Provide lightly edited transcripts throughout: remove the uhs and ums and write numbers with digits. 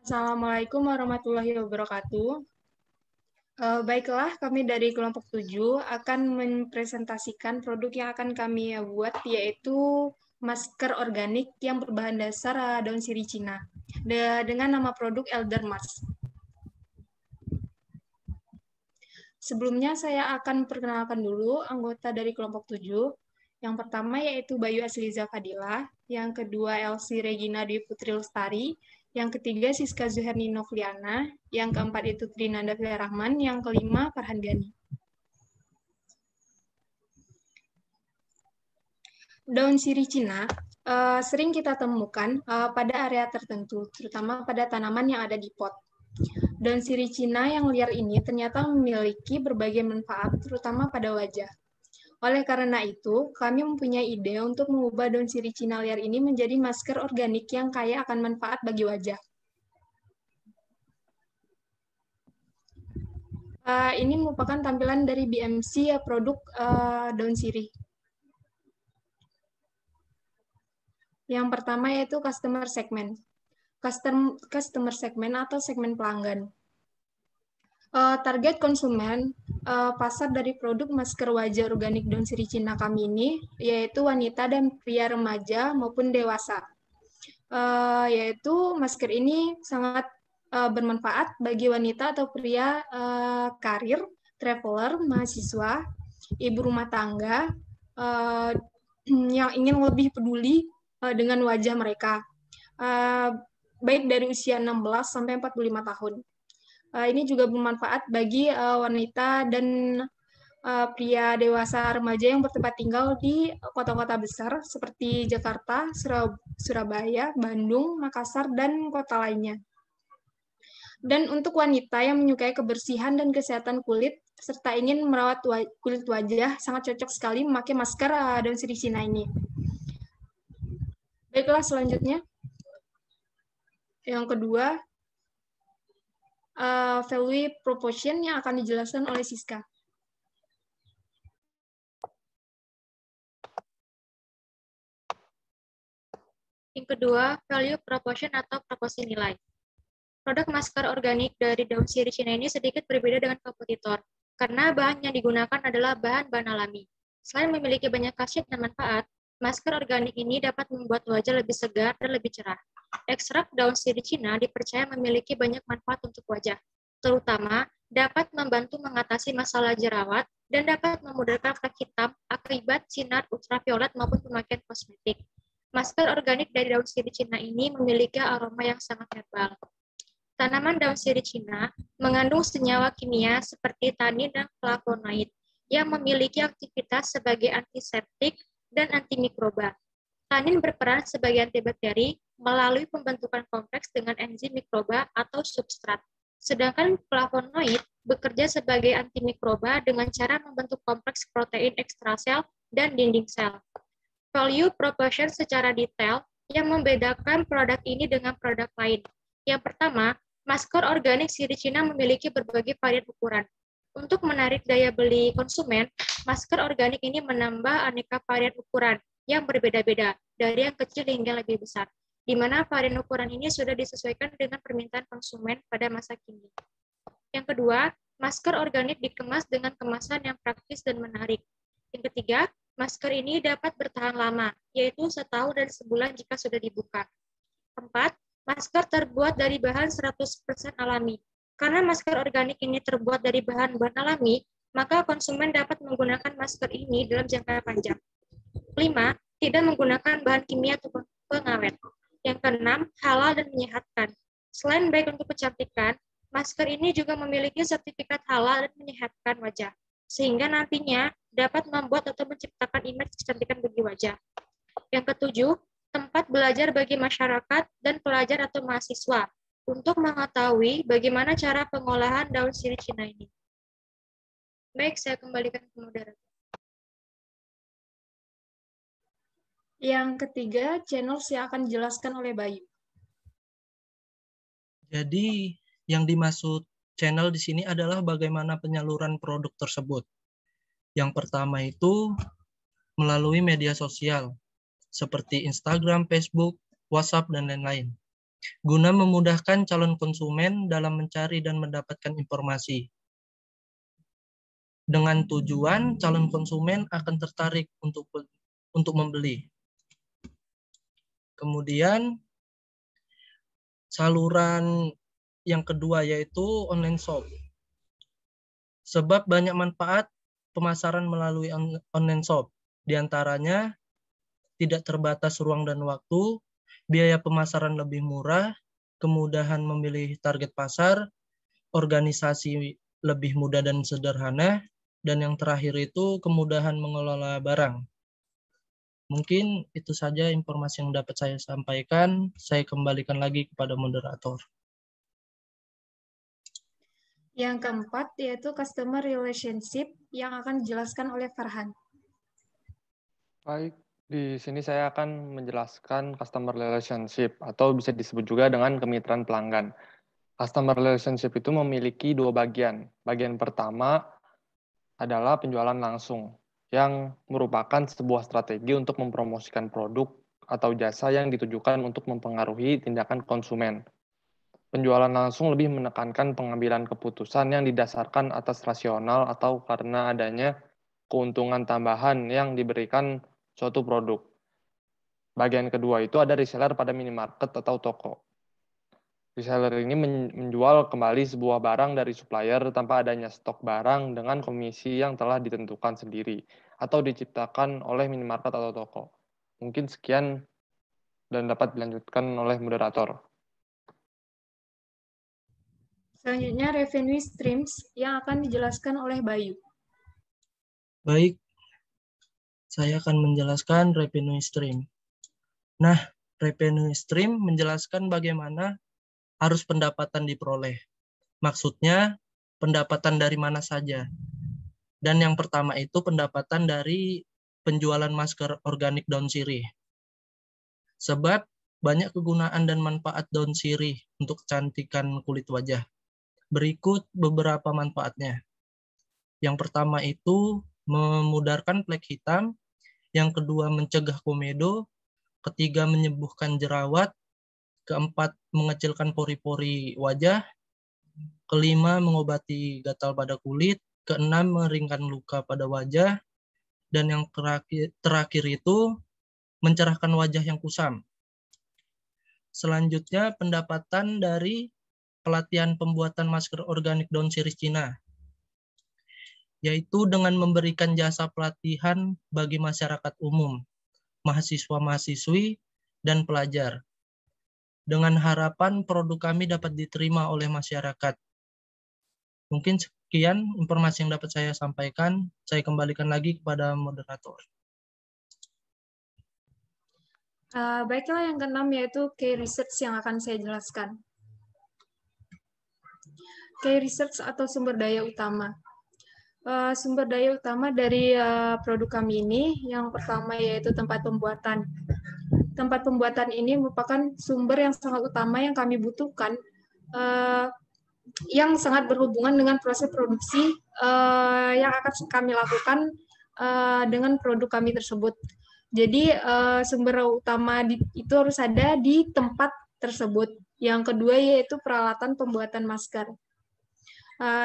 Assalamualaikum warahmatullahi wabarakatuh. Baiklah, kami dari kelompok 7 akan mempresentasikan produk yang akan kami buat, yaitu masker organik yang berbahan dasar daun sirih Cina dengan nama produk Elder Mask. Sebelumnya saya akan perkenalkan dulu anggota dari kelompok 7. Yang pertama yaitu Bayu Asliza Fadila, yang kedua Elsie Regina Dwi Putri Lestari, yang ketiga Siska Zuherni Novliana, yang keempat itu Trinanda Rahman, yang kelima Farhan Gani. Daun sirih Cina sering kita temukan pada area tertentu, terutama pada tanaman yang ada di pot. Daun sirih Cina yang liar ini ternyata memiliki berbagai manfaat, terutama pada wajah. Oleh karena itu, kami mempunyai ide untuk mengubah daun sirih Cina liar ini menjadi masker organik yang kaya akan manfaat bagi wajah. Ini merupakan tampilan dari BMC produk daun sirih. Yang pertama yaitu customer segment. Customer segment atau segmen pelanggan. Target konsumen pasar dari produk masker wajah organik daun sirih Cina kami ini yaitu wanita dan pria remaja maupun dewasa. Yaitu masker ini sangat bermanfaat bagi wanita atau pria karir, traveler, mahasiswa, ibu rumah tangga yang ingin lebih peduli dengan wajah mereka, baik dari usia 16 sampai 45 tahun. Ini juga bermanfaat bagi wanita dan pria dewasa remaja yang bertempat tinggal di kota-kota besar seperti Jakarta, Surabaya, Bandung, Makassar, dan kota lainnya. Dan untuk wanita yang menyukai kebersihan dan kesehatan kulit, serta ingin merawat kulit wajah, sangat cocok sekali memakai masker daun sirih Cina ini. Baiklah, selanjutnya. Yang kedua, value proportion yang akan dijelaskan oleh Siska. Yang kedua, value proportion atau proporsi nilai. Produk masker organik dari daun sirih Cina ini sedikit berbeda dengan kompetitor, karena bahan yang digunakan adalah bahan-bahan alami. Selain memiliki banyak khasiat dan manfaat, masker organik ini dapat membuat wajah lebih segar dan lebih cerah. Ekstrak daun sirih Cina dipercaya memiliki banyak manfaat untuk wajah, terutama dapat membantu mengatasi masalah jerawat dan dapat memudahkan flek hitam akibat sinar ultraviolet maupun pemakaian kosmetik. Masker organik dari daun sirih Cina ini memiliki aroma yang sangat herbal. Tanaman daun sirih Cina mengandung senyawa kimia seperti tanin dan flavonoid yang memiliki aktivitas sebagai antiseptik dan antimikroba. Tanin berperan sebagai antibakteri melalui pembentukan kompleks dengan enzim mikroba atau substrat. Sedangkan flavonoid bekerja sebagai antimikroba dengan cara membentuk kompleks protein ekstrasel dan dinding sel. Value proportion secara detail yang membedakan produk ini dengan produk lain. Yang pertama, masker organik sirih Cina memiliki berbagai varian ukuran. Untuk menarik daya beli konsumen, masker organik ini menambah aneka varian ukuran yang berbeda-beda, dari yang kecil hingga lebih besar, di mana varian ukuran ini sudah disesuaikan dengan permintaan konsumen pada masa kini. Yang kedua, masker organik dikemas dengan kemasan yang praktis dan menarik. Yang ketiga, masker ini dapat bertahan lama, yaitu setahun dan sebulan jika sudah dibuka. Keempat, masker terbuat dari bahan 100% alami. Karena masker organik ini terbuat dari bahan-bahan alami, maka konsumen dapat menggunakan masker ini dalam jangka panjang. 5. Tidak menggunakan bahan kimia atau pengawet. Yang keenam, halal dan menyehatkan. Selain baik untuk kecantikan, masker ini juga memiliki sertifikat halal dan menyehatkan wajah, sehingga nantinya dapat membuat atau menciptakan image kecantikan bagi wajah. Yang ketujuh, tempat belajar bagi masyarakat dan pelajar atau mahasiswa untuk mengetahui bagaimana cara pengolahan daun sirih Cina ini. Baik, saya kembalikan ke moderator. Yang ketiga, channel yang akan dijelaskan oleh Bayu. Jadi, yang dimaksud channel di sini adalah bagaimana penyaluran produk tersebut. Yang pertama itu melalui media sosial, seperti Instagram, Facebook, WhatsApp, dan lain-lain. guna memudahkan calon konsumen dalam mencari dan mendapatkan informasi. Dengan tujuan calon konsumen akan tertarik untuk membeli. Kemudian saluran yang kedua yaitu online shop. Sebab banyak manfaat pemasaran melalui online shop. Di antaranya tidak terbatas ruang dan waktu, biaya pemasaran lebih murah, kemudahan memilih target pasar, organisasi lebih mudah dan sederhana, dan yang terakhir itu kemudahan mengelola barang. Mungkin itu saja informasi yang dapat saya sampaikan. Saya kembalikan lagi kepada moderator. Yang keempat yaitu customer relationship yang akan dijelaskan oleh Farhan. Baik, di sini saya akan menjelaskan customer relationship atau bisa disebut juga dengan kemitraan pelanggan. Customer relationship itu memiliki dua bagian. Bagian pertama adalah penjualan langsung, yang merupakan sebuah strategi untuk mempromosikan produk atau jasa yang ditujukan untuk mempengaruhi tindakan konsumen. Penjualan langsung lebih menekankan pengambilan keputusan yang didasarkan atas rasional atau karena adanya keuntungan tambahan yang diberikan suatu produk. Bagian kedua itu ada reseller pada minimarket atau toko. Reseller ini menjual kembali sebuah barang dari supplier tanpa adanya stok barang dengan komisi yang telah ditentukan sendiri atau diciptakan oleh minimarket atau toko. Mungkin sekian dan dapat dilanjutkan oleh moderator. Selanjutnya revenue streams yang akan dijelaskan oleh Bayu. Baik, saya akan menjelaskan revenue stream. Nah, revenue stream menjelaskan bagaimana arus pendapatan diperoleh. Maksudnya, pendapatan dari mana saja. Dan yang pertama itu pendapatan dari penjualan masker organik daun sirih. Sebab banyak kegunaan dan manfaat daun sirih untuk kecantikan kulit wajah. Berikut beberapa manfaatnya. Yang pertama itu memudarkan flek hitam, yang kedua mencegah komedo, ketiga menyembuhkan jerawat, keempat mengecilkan pori-pori wajah, kelima mengobati gatal pada kulit, keenam mengeringkan luka pada wajah, dan yang terakhir itu mencerahkan wajah yang kusam. Selanjutnya pendapatan dari pelatihan pembuatan masker organik daun sirih Cina, yaitu dengan memberikan jasa pelatihan bagi masyarakat umum, mahasiswa-mahasiswi, dan pelajar. Dengan harapan produk kami dapat diterima oleh masyarakat. Mungkin sekian informasi yang dapat saya sampaikan. Saya kembalikan lagi kepada moderator. Baiklah, yang keenam yaitu key research yang akan saya jelaskan. Key research atau sumber daya utama. Sumber daya utama dari produk kami ini, yang pertama yaitu tempat pembuatan. Tempat pembuatan ini merupakan sumber yang sangat utama yang kami butuhkan, yang sangat berhubungan dengan proses produksi yang akan kami lakukan dengan produk kami tersebut. Jadi sumber utama itu harus ada di tempat tersebut. Yang kedua yaitu peralatan pembuatan masker.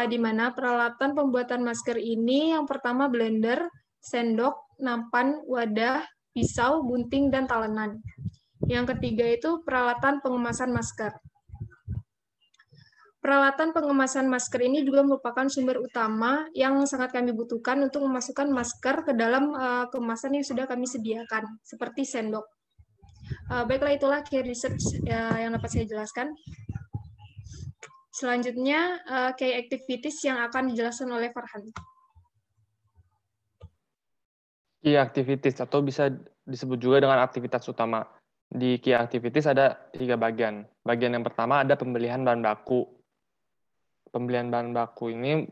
Di mana peralatan pembuatan masker ini yang pertama blender, sendok, nampan, wadah, pisau, gunting, dan talenan. Yang ketiga itu peralatan pengemasan masker. Peralatan pengemasan masker ini juga merupakan sumber utama yang sangat kami butuhkan untuk memasukkan masker ke dalam kemasan yang sudah kami sediakan, seperti sendok. Baiklah, itulah key research yang dapat saya jelaskan. Selanjutnya, key activities yang akan dijelaskan oleh Farhan. Key activities atau bisa disebut juga dengan aktivitas utama. Di key activities ada 3 bagian. Bagian yang pertama ada pembelian bahan baku. Pembelian bahan baku ini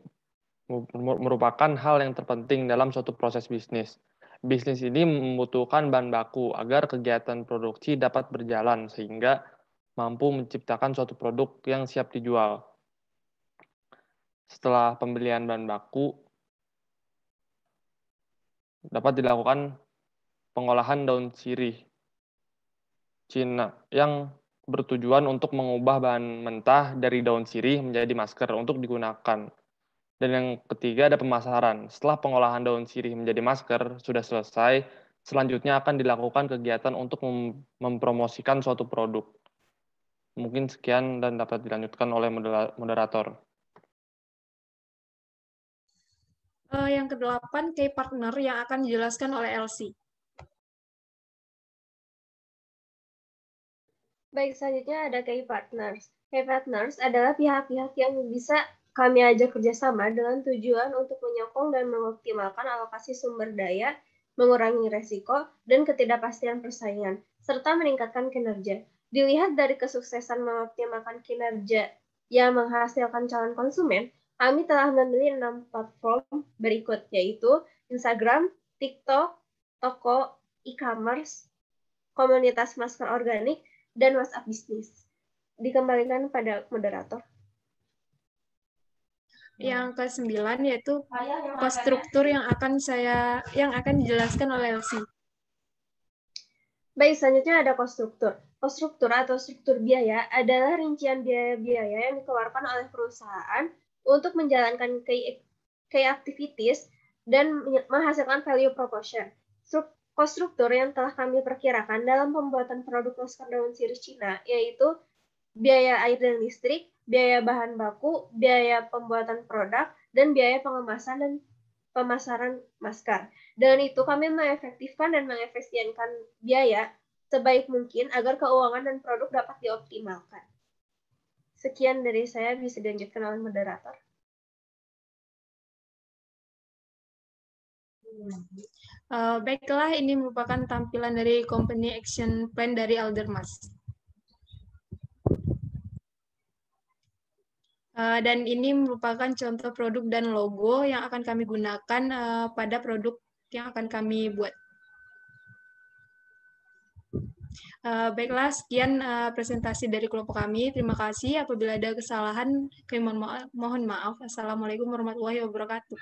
merupakan hal yang terpenting dalam suatu proses bisnis. Bisnis ini membutuhkan bahan baku agar kegiatan produksi dapat berjalan sehingga mampu menciptakan suatu produk yang siap dijual. Setelah pembelian bahan baku, dapat dilakukan pengolahan daun sirih Cina yang bertujuan untuk mengubah bahan mentah dari daun sirih menjadi masker untuk digunakan. Dan yang ketiga ada pemasaran. Setelah pengolahan daun sirih menjadi masker sudah selesai, selanjutnya akan dilakukan kegiatan untuk mempromosikan suatu produk. Mungkin sekian dan dapat dilanjutkan oleh moderator. Yang kedelapan, key partner yang akan dijelaskan oleh Elsie. Baik, selanjutnya ada key partners. Key partners adalah pihak-pihak yang bisa kami ajak kerjasama dengan tujuan untuk menyokong dan mengoptimalkan alokasi sumber daya, mengurangi resiko, dan ketidakpastian persaingan, serta meningkatkan kinerja. Dilihat dari kesuksesan mengoptimalkan kinerja yang menghasilkan calon konsumen, kami telah memilih 6 platform berikut, yaitu Instagram, TikTok, toko, e-commerce, komunitas masker organik, dan WhatsApp bisnis. Dikembalikan pada moderator. Yang ke-9 yaitu konstruktur yang akan dijelaskan oleh Elsie. Baik, selanjutnya ada konstruktur. Konstruktur atau struktur biaya adalah rincian biaya-biaya yang dikeluarkan oleh perusahaan untuk menjalankan key activities dan menghasilkan value proposition. Konstruktur yang telah kami perkirakan dalam pembuatan produk masker daun sirih Cina, yaitu biaya air dan listrik, biaya bahan baku, biaya pembuatan produk, dan biaya pengemasan dan pemasaran masker. Dengan itu kami mengefektifkan dan mengefisienkan biaya sebaik mungkin agar keuangan dan produk dapat dioptimalkan. Sekian dari saya, bisa dilanjutkan oleh moderator. Baiklah, ini merupakan tampilan dari Company Action Plan dari Aldermas. Dan ini merupakan contoh produk dan logo yang akan kami gunakan pada produk yang akan kami buat. Baiklah, sekian presentasi dari kelompok kami. Terima kasih. Apabila ada kesalahan, kami mohon maaf. Assalamualaikum warahmatullahi wabarakatuh.